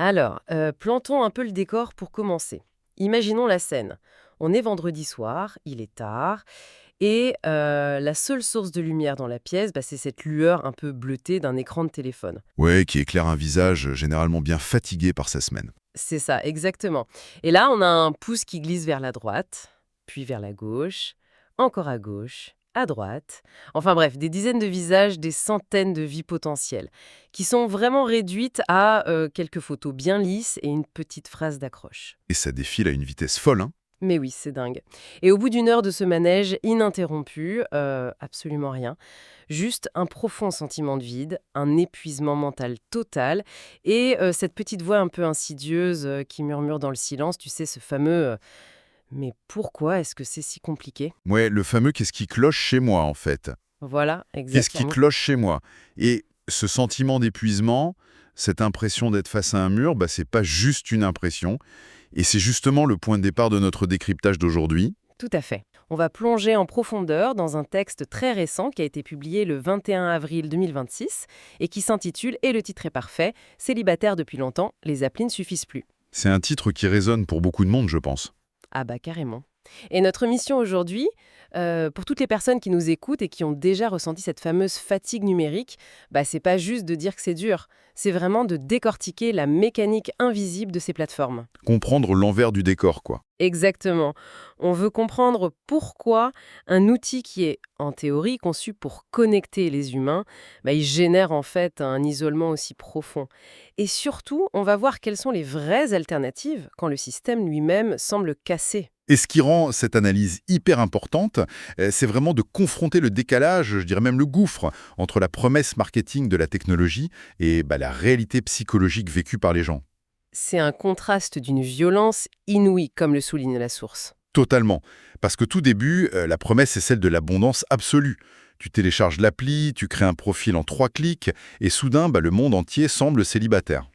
Alors, plantons un peu le décor pour commencer. Imaginons la scène. On est vendredi soir, il est tard, et la seule source de lumière dans la pièce, c'est cette lueur un peu bleutée d'un écran de téléphone. Ouais, qui éclaire un visage généralement bien fatigué par sa semaine. C'est ça, exactement. Et là, on a un pouce qui glisse vers la droite, puis vers la gauche, encore à gauche, à droite. Enfin bref, des dizaines de visages, des centaines de vies potentielles, qui sont vraiment réduites à quelques photos bien lisses et une petite phrase d'accroche. Et ça défile à une vitesse folle, hein. Mais oui, c'est dingue. Et au bout d'une heure de ce manège ininterrompu, absolument rien. Juste un profond sentiment de vide, un épuisement mental total et cette petite voix un peu insidieuse qui murmure dans le silence, tu sais, ce fameux Mais pourquoi est-ce que c'est si compliqué ?» Ouais, le fameux qu'est-ce qui cloche chez moi, en fait. Voilà, Qu'est-ce qui exactement. cloche chez moi? Et ce sentiment d'épuisement, cette impression d'être face à un mur, c'est pas juste une impression. Et c'est justement le point de départ de notre décryptage d'aujourd'hui. Tout à fait. On va plonger en profondeur dans un texte très récent qui a été publié le 21 avril 2026 et qui s'intitule, et le titre est parfait, Célibataire depuis longtemps, les applis ne suffisent plus. C'est un titre qui résonne pour beaucoup de monde, je pense. Ah bah carrément. Et notre mission aujourd'hui, pour toutes les personnes qui nous écoutent et qui ont déjà ressenti cette fameuse fatigue numérique, c'est pas juste de dire que c'est dur, c'est vraiment de décortiquer la mécanique invisible de ces plateformes. Comprendre l'envers du décor, quoi. Exactement. On veut comprendre pourquoi un outil qui est, en théorie, conçu pour connecter les humains, il génère en fait un isolement aussi profond. Et surtout, on va voir quelles sont les vraies alternatives quand le système lui-même semble cassé. Et ce qui rend cette analyse hyper importante, c'est vraiment de confronter le décalage, je dirais même le gouffre, entre la promesse marketing de la technologie et la réalité psychologique vécue par les gens. C'est un contraste d'une violence inouïe, comme le souligne la source. Totalement. Parce que tout début, la promesse est celle de l'abondance absolue. Tu télécharges l'appli, tu crées un profil en 3 clics, et soudain, le monde entier semble célibataire.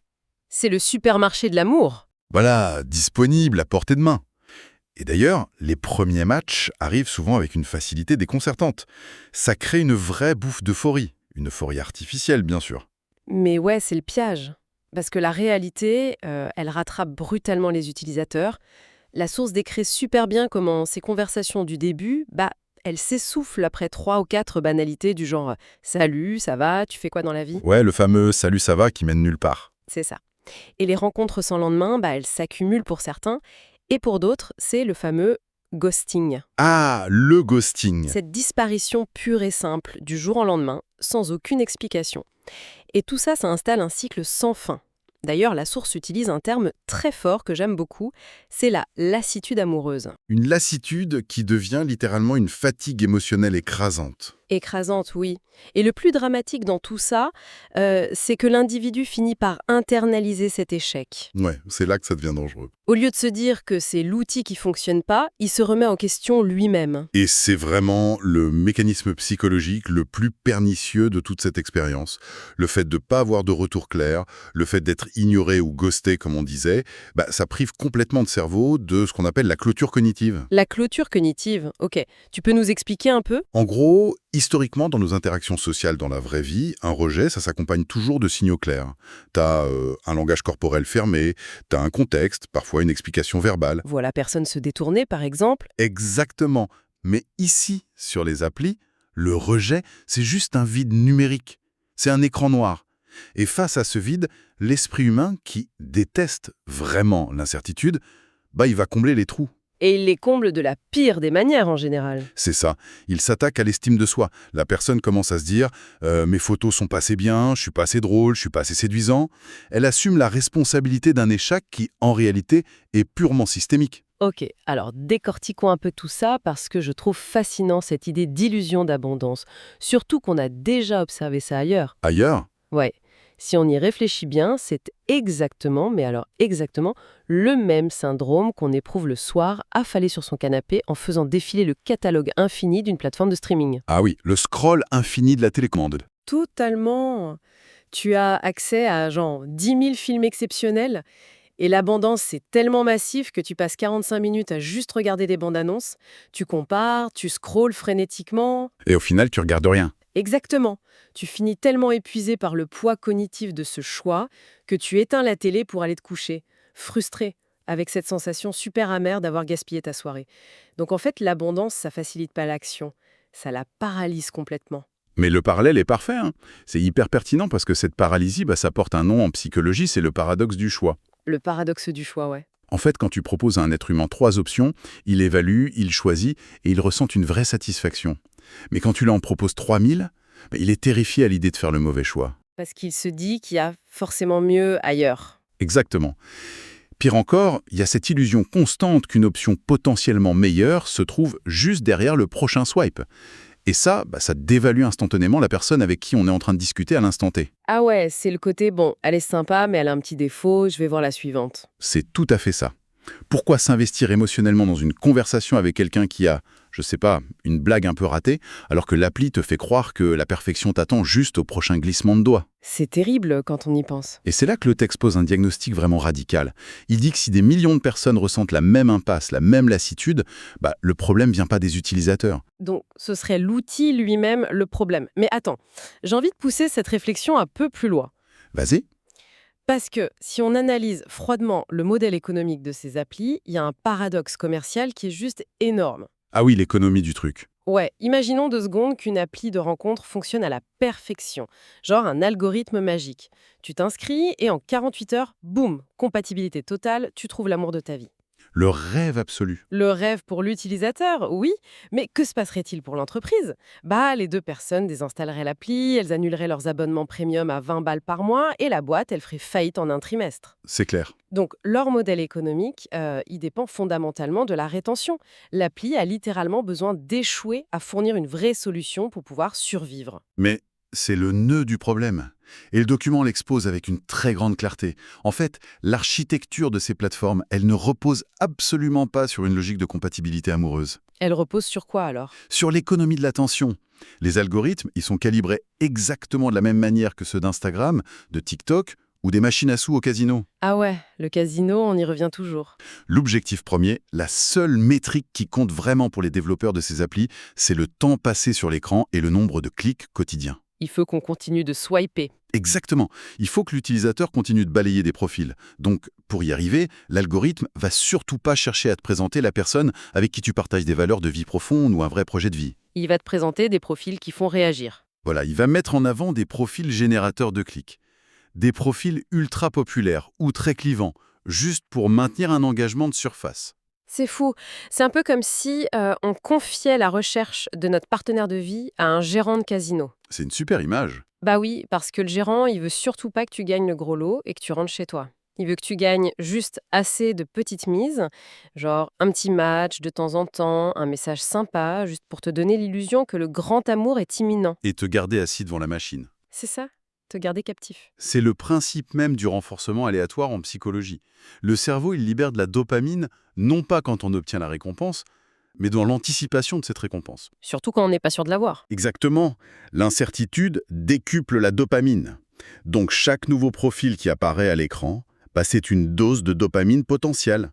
C'est le supermarché de l'amour. Voilà, disponible à portée de main. Et d'ailleurs, les premiers matchs arrivent souvent avec une facilité déconcertante. Ça crée une vraie bouffe d'euphorie. Une euphorie artificielle, bien sûr. Mais ouais, c'est le piège. Parce que la réalité, elle rattrape brutalement les utilisateurs. La source décrit super bien comment ces conversations du début, elles s'essoufflent après 3 ou 4 banalités du genre Salut, ça va, tu fais quoi dans la vie ?» Ouais, le fameux «salut, ça va» qui mène nulle part. C'est ça. Et les rencontres sans lendemain, elles s'accumulent pour certains. Et pour d'autres, c'est le fameux ghosting. Ah, le ghosting. Cette disparition pure et simple, du jour au lendemain, sans aucune explication. Et tout ça, ça installe un cycle sans fin. D'ailleurs, la source utilise un terme très fort que j'aime beaucoup, c'est la lassitude amoureuse. Une lassitude qui devient littéralement une fatigue émotionnelle écrasante. Écrasante, oui. Et le plus dramatique dans tout ça, c'est que l'individu finit par internaliser cet échec. Ouais, c'est là que ça devient dangereux. Au lieu de se dire que c'est l'outil qui fonctionne pas, il se remet en question lui-même. Et c'est vraiment le mécanisme psychologique le plus pernicieux de toute cette expérience. Le fait de ne pas avoir de retour clair, le fait d'être ignoré ou ghosté, comme on disait, ça prive complètement de cerveau de ce qu'on appelle la clôture cognitive. La clôture cognitive, ok. Tu peux nous expliquer un peu ? En gros, historiquement, dans nos interactions sociales dans la vraie vie, un rejet, ça s'accompagne toujours de signaux clairs. T'as un langage corporel fermé, t'as un contexte, parfois une explication verbale. Voilà, personne se détourner, par exemple. Exactement. Mais ici, sur les applis, le rejet, c'est juste un vide numérique. C'est un écran noir. Et face à ce vide, l'esprit humain, qui déteste vraiment l'incertitude, il va combler les trous. Et il les comble de la pire des manières en général. C'est ça. Il s'attaque à l'estime de soi. La personne commence à se dire mes photos sont pas assez bien, je suis pas assez drôle, je suis pas assez séduisant ». Elle assume la responsabilité d'un échec qui, en réalité, est purement systémique. Ok, alors décortiquons un peu tout ça parce que je trouve fascinant cette idée d'illusion d'abondance. Surtout qu'on a déjà observé ça ailleurs. Ailleurs, Ouais, si on y réfléchit bien, c'est exactement, mais alors exactement, le même syndrome qu'on éprouve le soir affalé sur son canapé en faisant défiler le catalogue infini d'une plateforme de streaming. ah oui, le scroll infini de la télécommande. Totalement. Tu as accès à genre 10 000 films exceptionnels et l'abondance, c'est tellement massif que tu passes 45 minutes à juste regarder des bandes annonces. Tu compares, tu scrolles frénétiquement. Et au final, tu regardes rien. Exactement. Tu finis tellement épuisé par le poids cognitif de ce choix que tu éteins la télé pour aller te coucher, frustré, avec cette sensation super amère d'avoir gaspillé ta soirée. Donc en fait, l'abondance, ça facilite pas l'action, ça la paralyse complètement. Mais le parallèle est parfait, hein. C'est hyper pertinent parce que cette paralysie, ça porte un nom en psychologie, c'est le paradoxe du choix. Le paradoxe du choix, ouais. En fait, quand tu proposes à un être humain 3 options, il évalue, il choisit et il ressent une vraie satisfaction. Mais quand tu lui en proposes 3000, il est terrifié à l'idée de faire le mauvais choix. Parce qu'il se dit qu'il y a forcément mieux ailleurs. Exactement. Pire encore, il y a cette illusion constante qu'une option potentiellement meilleure se trouve juste derrière le prochain swipe. Et ça dévalue instantanément la personne avec qui on est en train de discuter à l'instant T. Ah ouais, c'est le côté, bon, elle est sympa, mais elle a un petit défaut, je vais voir la suivante. C'est tout à fait ça. Pourquoi s'investir émotionnellement dans une conversation avec quelqu'un qui a, je sais pas, une blague un peu ratée, alors que l'appli te fait croire que la perfection t'attend juste au prochain glissement de doigt? C'est terrible quand on y pense. Et c'est là que le texte pose un diagnostic vraiment radical. Il dit que si des millions de personnes ressentent la même impasse, la même lassitude, le problème vient pas des utilisateurs. Donc, ce serait l'outil lui-même le problème. Mais attends, j'ai envie de pousser cette réflexion un peu plus loin. Vas-y. Parce que si on analyse froidement le modèle économique de ces applis, il y a un paradoxe commercial qui est juste énorme. Ah oui, l'économie du truc. Ouais, imaginons 2 secondes qu'une appli de rencontre fonctionne à la perfection, genre un algorithme magique. Tu t'inscris et en 48 heures, boum, compatibilité totale, tu trouves l'amour de ta vie. Le rêve absolu. Le rêve pour l'utilisateur, oui, mais que se passerait-il pour l'entreprise? Les 2 personnes désinstalleraient l'appli, elles annuleraient leurs abonnements premium à 20 balles par mois et la boîte, elle ferait faillite en un trimestre. C'est clair. Donc, leur modèle économique, il dépend fondamentalement de la rétention. L'appli a littéralement besoin d'échouer à fournir une vraie solution pour pouvoir survivre. Mais c'est le nœud du problème. Et le document l'expose avec une très grande clarté. En fait, l'architecture de ces plateformes, elle ne repose absolument pas sur une logique de compatibilité amoureuse. Elle repose sur quoi alors? Sur l'économie de l'attention. Les algorithmes, ils sont calibrés exactement de la même manière que ceux d'Instagram, de TikTok ou des machines à sous au casino. Ah ouais, le casino, on y revient toujours. L'objectif premier, la seule métrique qui compte vraiment pour les développeurs de ces applis, c'est le temps passé sur l'écran et le nombre de clics quotidiens. Il faut qu'on continue de swiper. Exactement. Il faut que l'utilisateur continue de balayer des profils. Donc, pour y arriver, l'algorithme va surtout pas chercher à te présenter la personne avec qui tu partages des valeurs de vie profonde ou un vrai projet de vie. Il va te présenter des profils qui font réagir. Voilà, il va mettre en avant des profils générateurs de clics. Des profils ultra populaires ou très clivants, juste pour maintenir un engagement de surface. C'est fou. C'est un peu comme si on confiait la recherche de notre partenaire de vie à un gérant de casino. C'est une super image. Bah oui, parce que le gérant, il veut surtout pas que tu gagnes le gros lot et que tu rentres chez toi. Il veut que tu gagnes juste assez de petites mises, genre un petit match de temps en temps, un message sympa, juste pour te donner l'illusion que le grand amour est imminent. Et te garder assis devant la machine. C'est ça, te garder captif. C'est le principe même du renforcement aléatoire en psychologie. Le cerveau, il libère de la dopamine, non pas quand on obtient la récompense, mais dans l'anticipation de cette récompense. Surtout quand on n'est pas sûr de l'avoir. Exactement. L'incertitude décuple la dopamine. Donc chaque nouveau profil qui apparaît à l'écran, c'est une dose de dopamine potentielle.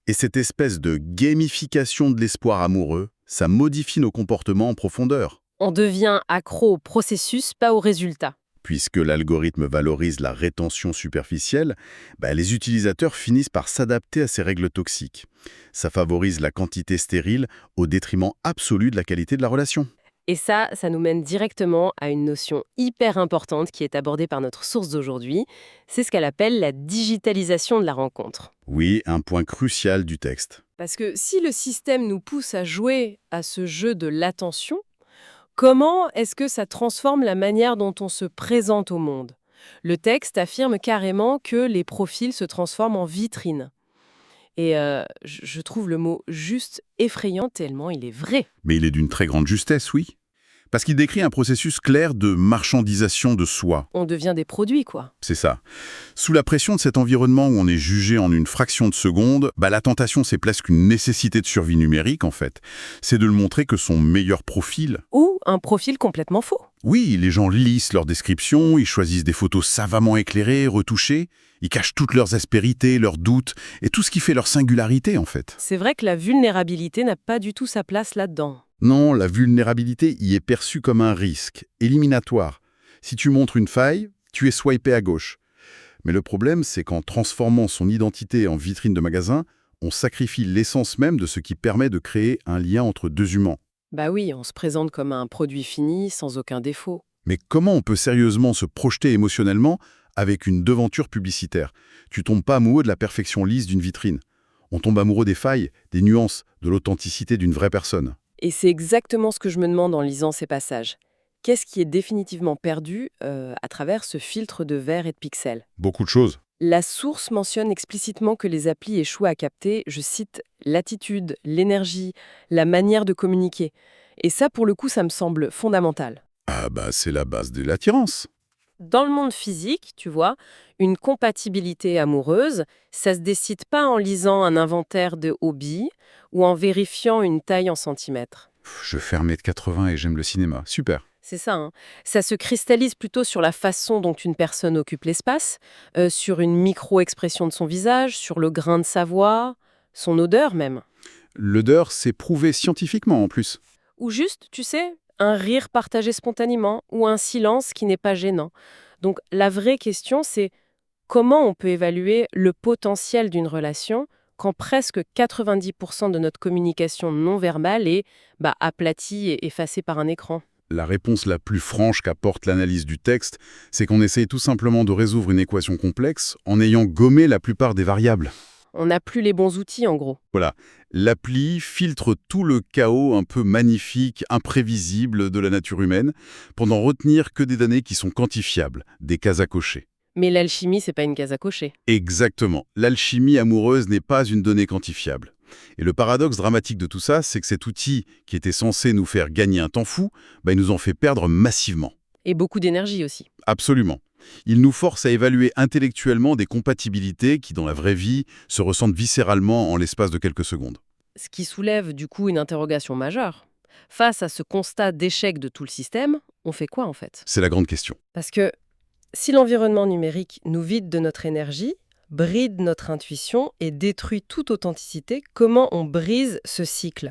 Et cette espèce de gamification de l'espoir amoureux, ça modifie nos comportements en profondeur. On devient accro au processus, pas au résultat. Puisque l'algorithme valorise la rétention superficielle, les utilisateurs finissent par s'adapter à ces règles toxiques. Ça favorise la quantité stérile au détriment absolu de la qualité de la relation. Et ça nous mène directement à une notion hyper importante qui est abordée par notre source d'aujourd'hui. C'est ce qu'elle appelle la digitalisation de la rencontre. Oui, un point crucial du texte. Parce que si le système nous pousse à jouer à ce jeu de l'attention, comment est-ce que ça transforme la manière dont on se présente au monde? Le texte affirme carrément que les profils se transforment en vitrines. Et je trouve le mot « juste » effrayant tellement il est vrai. Mais il est d'une très grande justesse, oui. Parce qu'il décrit un processus clair de marchandisation de soi. On devient des produits, quoi. C'est ça. Sous la pression de cet environnement où on est jugé en une fraction de seconde, la tentation, c'est presque une nécessité de survie numérique, en fait. C'est de le montrer que son meilleur profil... Ou un profil complètement faux. Oui, les gens lissent leurs descriptions, ils choisissent des photos savamment éclairées, retouchées, ils cachent toutes leurs aspérités, leurs doutes, et tout ce qui fait leur singularité, en fait. C'est vrai que la vulnérabilité n'a pas du tout sa place là-dedans. Non, la vulnérabilité y est perçue comme un risque, éliminatoire. Si tu montres une faille, tu es swipé à gauche. Mais le problème, c'est qu'en transformant son identité en vitrine de magasin, on sacrifie l'essence même de ce qui permet de créer un lien entre deux humains. Bah oui, on se présente comme un produit fini, sans aucun défaut. Mais comment on peut sérieusement se projeter émotionnellement avec une devanture publicitaire? Tu tombes pas amoureux de la perfection lisse d'une vitrine. On tombe amoureux des failles, des nuances, de l'authenticité d'une vraie personne. Et c'est exactement ce que je me demande en lisant ces passages. Qu'est-ce qui est définitivement perdu à travers ce filtre de verre et de pixels? Beaucoup de choses. La source mentionne explicitement que les applis échouent à capter, je cite, l'attitude, l'énergie, la manière de communiquer. Et ça, pour le coup, ça me semble fondamental. Ah bah c'est la base de l'attirance. Dans le monde physique, tu vois, une compatibilité amoureuse, ça se décide pas en lisant un inventaire de hobbies ou en vérifiant une taille en centimètres. Je fais 1,80 m et j'aime le cinéma. Super. C'est ça, hein. Ça se cristallise plutôt sur la façon dont une personne occupe l'espace, sur une micro-expression de son visage, sur le grain de sa voix, son odeur même. L'odeur, c'est prouvé scientifiquement en plus. Ou juste, tu sais, un rire partagé spontanément ou un silence qui n'est pas gênant. Donc la vraie question, c'est comment on peut évaluer le potentiel d'une relation quand presque 90% de notre communication non verbale est aplatie et effacée par un écran? La réponse la plus franche qu'apporte l'analyse du texte, c'est qu'on essaye tout simplement de résoudre une équation complexe en ayant gommé la plupart des variables. On n'a plus les bons outils en gros. Voilà, l'appli filtre tout le chaos un peu magnifique, imprévisible de la nature humaine, pour n'en retenir que des données qui sont quantifiables, des cases à cocher. Mais l'alchimie, c'est pas une case à cocher. Exactement, l'alchimie amoureuse n'est pas une donnée quantifiable. Et le paradoxe dramatique de tout ça, c'est que cet outil, qui était censé nous faire gagner un temps fou, il nous en fait perdre massivement. Et beaucoup d'énergie aussi. Absolument. Il nous force à évaluer intellectuellement des compatibilités qui, dans la vraie vie, se ressentent viscéralement en l'espace de quelques secondes. Ce qui soulève du coup une interrogation majeure. Face à ce constat d'échec de tout le système, on fait quoi en fait? C'est la grande question. Parce que si l'environnement numérique nous vide de notre énergie, bride notre intuition et détruit toute authenticité, comment on brise ce cycle?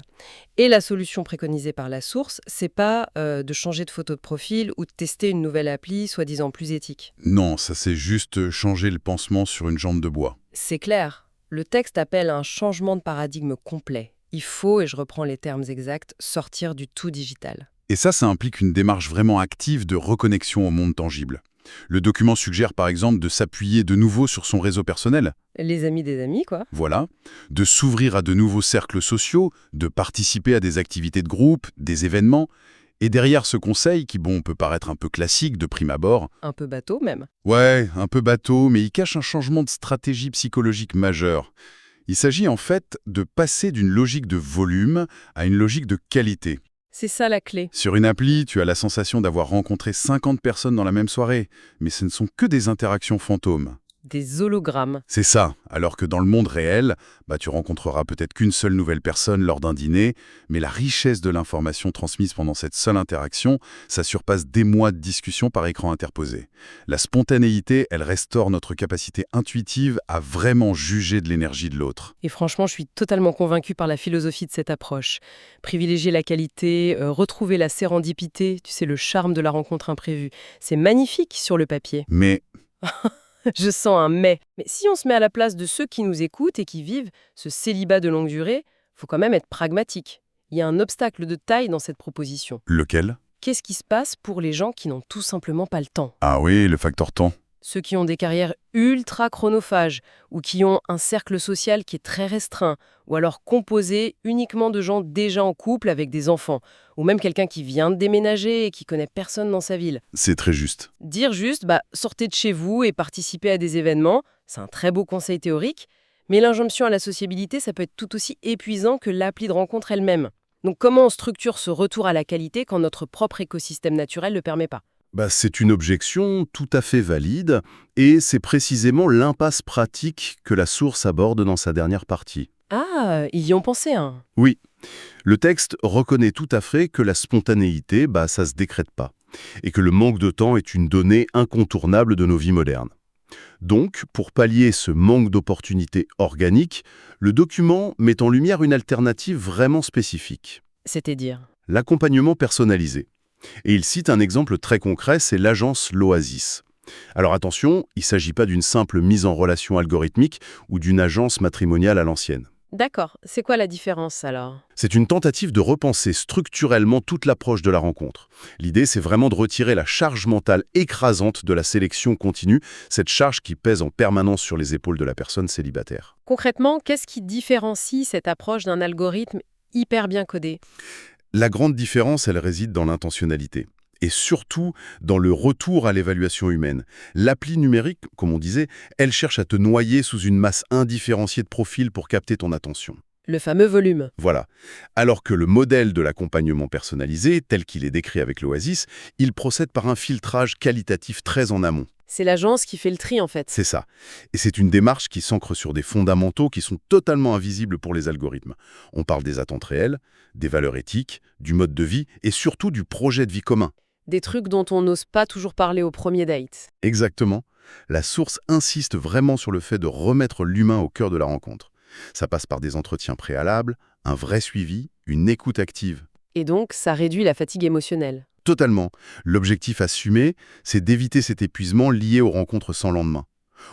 Et la solution préconisée par la source, c'est pas de changer de photo de profil ou de tester une nouvelle appli soi-disant plus éthique. Non, ça c'est juste changer le pansement sur une jambe de bois. C'est clair, le texte appelle à un changement de paradigme complet. Il faut, et je reprends les termes exacts, sortir du tout digital. Et ça implique une démarche vraiment active de reconnexion au monde tangible. Le document suggère par exemple de s'appuyer de nouveau sur son réseau personnel. Les amis des amis, quoi. Voilà. De s'ouvrir à de nouveaux cercles sociaux, de participer à des activités de groupe, des événements. Et derrière ce conseil, qui peut paraître un peu classique de prime abord. Un peu bateau même. Ouais, un peu bateau, mais il cache un changement de stratégie psychologique majeur. Il s'agit en fait de passer d'une logique de volume à une logique de qualité. C'est ça la clé. Sur une appli, tu as la sensation d'avoir rencontré 50 personnes dans la même soirée, mais ce ne sont que des interactions fantômes. Des hologrammes. C'est ça, alors que dans le monde réel, tu rencontreras peut-être qu'une seule nouvelle personne lors d'un dîner, mais la richesse de l'information transmise pendant cette seule interaction, ça surpasse des mois de discussion par écran interposé. La spontanéité, elle restaure notre capacité intuitive à vraiment juger de l'énergie de l'autre. Et franchement, je suis totalement convaincue par la philosophie de cette approche. Privilégier la qualité, retrouver la sérendipité, tu sais, le charme de la rencontre imprévue. C'est magnifique sur le papier. Mais Je sens un mais. Mais si on se met à la place de ceux qui nous écoutent et qui vivent ce célibat de longue durée, faut quand même être pragmatique. Il y a un obstacle de taille dans cette proposition. lequel? Qu'est-ce qui se passe pour les gens qui n'ont tout simplement pas le temps? Ah oui, le facteur temps. Ceux qui ont des carrières ultra chronophages ou qui ont un cercle social qui est très restreint ou alors composé uniquement de gens déjà en couple avec des enfants ou même quelqu'un qui vient de déménager et qui connaît personne dans sa ville. C'est très juste. Dire juste, sortez de chez vous et participez à des événements, c'est un très beau conseil théorique, mais l'injonction à la sociabilité, ça peut être tout aussi épuisant que l'appli de rencontre elle-même. Donc comment on structure ce retour à la qualité quand notre propre écosystème naturel ne le permet pas? C'est une objection tout à fait valide, et c'est précisément l'impasse pratique que la source aborde dans sa dernière partie. Ah, ils y ont pensé, hein. Oui, le texte reconnaît tout à fait que la spontanéité, ça se décrète pas, et que le manque de temps est une donnée incontournable de nos vies modernes. Donc, pour pallier ce manque d'opportunités organiques, le document met en lumière une alternative vraiment spécifique. C'est-à-dire? l'accompagnement personnalisé. Et il cite un exemple très concret, c'est l'agence L'Oasis. Alors attention, il ne s'agit pas d'une simple mise en relation algorithmique ou d'une agence matrimoniale à l'ancienne. D'accord. C'est quoi la différence alors? C'est une tentative de repenser structurellement toute l'approche de la rencontre. L'idée, c'est vraiment de retirer la charge mentale écrasante de la sélection continue, cette charge qui pèse en permanence sur les épaules de la personne célibataire. Concrètement, qu'est-ce qui différencie cette approche d'un algorithme hyper bien codé? La grande différence, elle réside dans l'intentionnalité. Et surtout dans le retour à l'évaluation humaine. L'appli numérique, comme on disait, elle cherche à te noyer sous une masse indifférenciée de profils pour capter ton attention. Le fameux volume. Voilà. Alors que le modèle de l'accompagnement personnalisé, tel qu'il est décrit avec l'Oasis, il procède par un filtrage qualitatif très en amont. C'est l'agence qui fait le tri en fait. C'est ça. Et c'est une démarche qui s'ancre sur des fondamentaux qui sont totalement invisibles pour les algorithmes. On parle des attentes réelles, des valeurs éthiques, du mode de vie et surtout du projet de vie commun. Des trucs dont on n'ose pas toujours parler au premier date. Exactement. La source insiste vraiment sur le fait de remettre l'humain au cœur de la rencontre. Ça passe par des entretiens préalables, un vrai suivi, une écoute active. Et donc, ça réduit la fatigue émotionnelle. Totalement. L'objectif assumé, c'est d'éviter cet épuisement lié aux rencontres sans lendemain.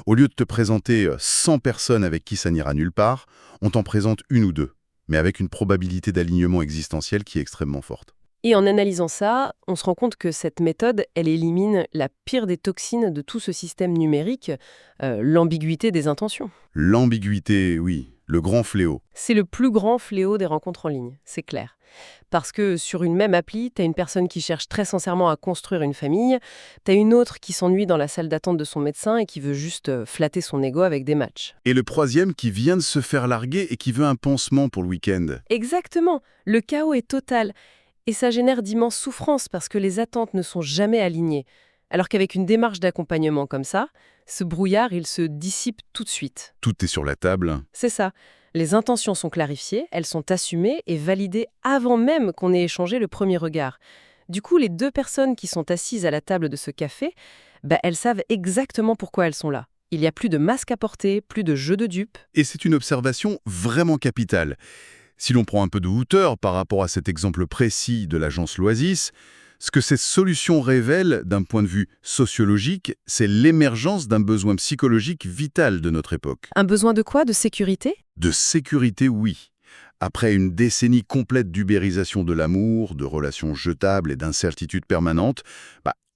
Au lieu de te présenter 100 personnes avec qui ça n'ira nulle part, on t'en présente une ou deux, mais avec une probabilité d'alignement existentiel qui est extrêmement forte. Et en analysant ça, on se rend compte que cette méthode, elle élimine la pire des toxines de tout ce système numérique, l'ambiguïté des intentions. L'ambiguïté, oui, le grand fléau. C'est le plus grand fléau des rencontres en ligne, c'est clair. Parce que sur une même appli, t'as une personne qui cherche très sincèrement à construire une famille, t'as une autre qui s'ennuie dans la salle d'attente de son médecin et qui veut juste flatter son ego avec des matchs. Et le troisième qui vient de se faire larguer et qui veut un pansement pour le week-end. Exactement, le chaos est total. Et ça génère d'immenses souffrances parce que les attentes ne sont jamais alignées. Alors qu'avec une démarche d'accompagnement comme ça, ce brouillard, il se dissipe tout de suite. Tout est sur la table. C'est ça. Les intentions sont clarifiées, elles sont assumées et validées avant même qu'on ait échangé le premier regard. Du coup, les deux personnes qui sont assises à la table de ce café, elles savent exactement pourquoi elles sont là. Il n'y a plus de masque à porter, plus de jeu de dupes. Et c'est une observation vraiment capitale. Si l'on prend un peu de hauteur par rapport à cet exemple précis de l'agence L'Oasis, ce que cette solution révèle d'un point de vue sociologique, c'est l'émergence d'un besoin psychologique vital de notre époque. Un besoin de quoi? De sécurité? De sécurité, oui. Après une décennie complète d'ubérisation de l'amour, de relations jetables et d'incertitudes permanentes,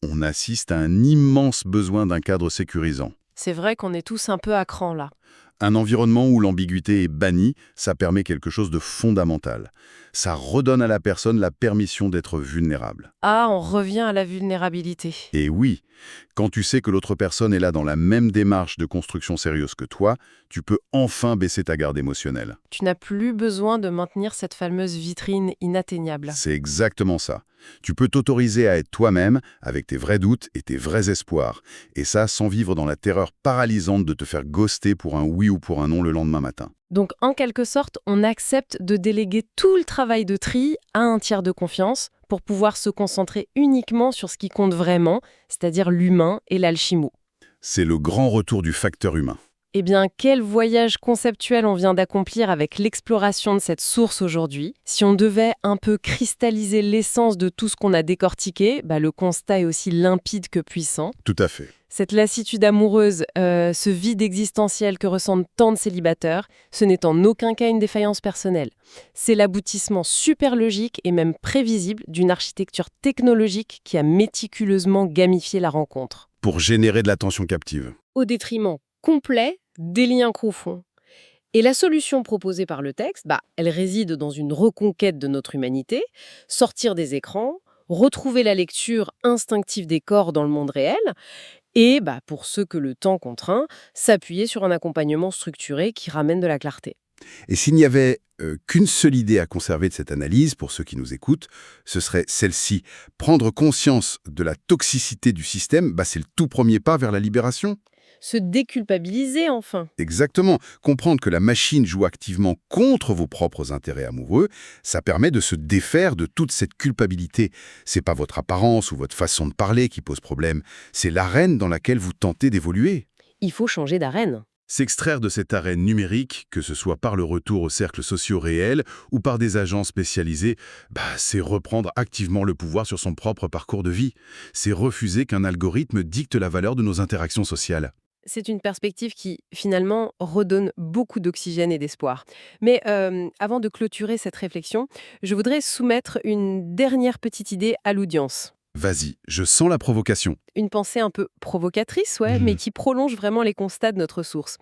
on assiste à un immense besoin d'un cadre sécurisant. C'est vrai qu'on est tous un peu à cran là. Un environnement où l'ambiguïté est bannie, ça permet quelque chose de fondamental. Ça redonne à la personne la permission d'être vulnérable. Ah, on revient à la vulnérabilité. Et oui, quand tu sais que l'autre personne est là dans la même démarche de construction sérieuse que toi, tu peux enfin baisser ta garde émotionnelle. Tu n'as plus besoin de maintenir cette fameuse vitrine inatteignable. C'est exactement ça. Tu peux t'autoriser à être toi-même avec tes vrais doutes et tes vrais espoirs. Et ça sans vivre dans la terreur paralysante de te faire ghoster pour un oui ou pour un non le lendemain matin. Donc, en quelque sorte, on accepte de déléguer tout le travail de tri à un tiers de confiance pour pouvoir se concentrer uniquement sur ce qui compte vraiment, c'est-à-dire l'humain et l'alchimie. C'est le grand retour du facteur humain. Eh bien, quel voyage conceptuel on vient d'accomplir avec l'exploration de cette source aujourd'hui. Si on devait un peu cristalliser l'essence de tout ce qu'on a décortiqué, le constat est aussi limpide que puissant. Tout à fait. Cette lassitude amoureuse, ce vide existentiel que ressentent tant de célibataires, ce n'est en aucun cas une défaillance personnelle. C'est l'aboutissement super logique et même prévisible d'une architecture technologique qui a méticuleusement gamifié la rencontre. Pour générer de l'attention captive. Au détriment complet des liens profonds. Et la solution proposée par le texte, elle réside dans une reconquête de notre humanité, sortir des écrans, retrouver la lecture instinctive des corps dans le monde réel, et, pour ceux que le temps contraint, s'appuyer sur un accompagnement structuré qui ramène de la clarté. Et s'il n'y avait qu'une seule idée à conserver de cette analyse, pour ceux qui nous écoutent, ce serait celle-ci. Prendre conscience de la toxicité du système, c'est le tout premier pas vers la libération. Se déculpabiliser, enfin. Exactement. Comprendre que la machine joue activement contre vos propres intérêts amoureux, ça permet de se défaire de toute cette culpabilité. C'est pas votre apparence ou votre façon de parler qui pose problème, c'est l'arène dans laquelle vous tentez d'évoluer. Il faut changer d'arène. S'extraire de cet arrêt numérique, que ce soit par le retour aux cercles sociaux réels ou par des agents spécialisés, c'est reprendre activement le pouvoir sur son propre parcours de vie. C'est refuser qu'un algorithme dicte la valeur de nos interactions sociales. C'est une perspective qui, finalement, redonne beaucoup d'oxygène et d'espoir. Mais avant de clôturer cette réflexion, je voudrais soumettre une dernière petite idée à l'audience. Vas-y, je sens la provocation. Une pensée un peu provocatrice, ouais, mais Mhm. qui prolonge vraiment les constats de notre source.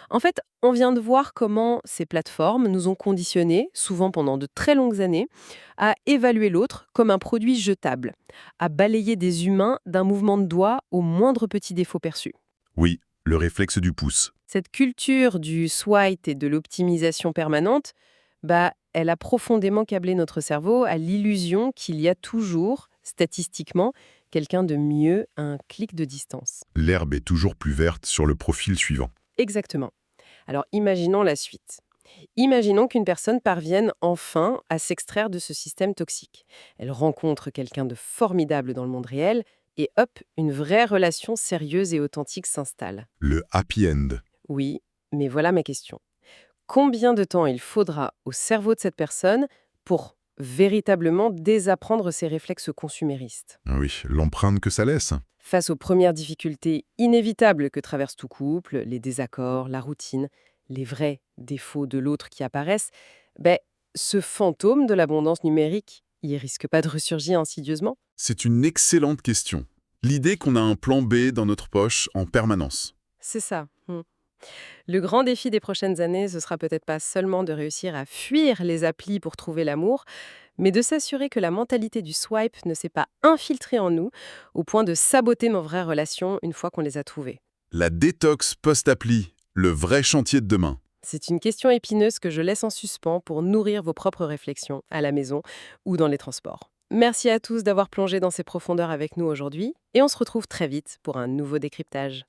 En fait, on vient de voir comment ces plateformes nous ont conditionnés, souvent pendant de très longues années, à évaluer l'autre comme un produit jetable, à balayer des humains d'un mouvement de doigt au moindre petit défaut perçu. Oui, le réflexe du pouce. Cette culture du swipe et de l'optimisation permanente, elle a profondément câblé notre cerveau à l'illusion qu'il y a toujours, statistiquement, quelqu'un de mieux à un clic de distance. L'herbe est toujours plus verte sur le profil suivant. Exactement. Alors imaginons la suite. Imaginons qu'une personne parvienne enfin à s'extraire de ce système toxique. Elle rencontre quelqu'un de formidable dans le monde réel et hop, une vraie relation sérieuse et authentique s'installe. Le happy end. Oui, mais voilà ma question. Combien de temps il faudra au cerveau de cette personne pour véritablement désapprendre ses réflexes consuméristes? Ah oui, l'empreinte que ça laisse. Face aux premières difficultés inévitables que traverse tout couple, les désaccords, la routine, les vrais défauts de l'autre qui apparaissent, ben, ce fantôme de l'abondance numérique, il risque pas de ressurgir insidieusement? C'est une excellente question. L'idée qu'on a un plan B dans notre poche en permanence. C'est ça. Le grand défi des prochaines années, ce sera peut-être pas seulement de réussir à fuir les applis pour trouver l'amour, mais de s'assurer que la mentalité du swipe ne s'est pas infiltrée en nous au point de saboter nos vraies relations une fois qu'on les a trouvées. La détox post-appli, le vrai chantier de demain. C'est une question épineuse que je laisse en suspens pour nourrir vos propres réflexions à la maison ou dans les transports. Merci à tous d'avoir plongé dans ces profondeurs avec nous aujourd'hui et on se retrouve très vite pour un nouveau décryptage.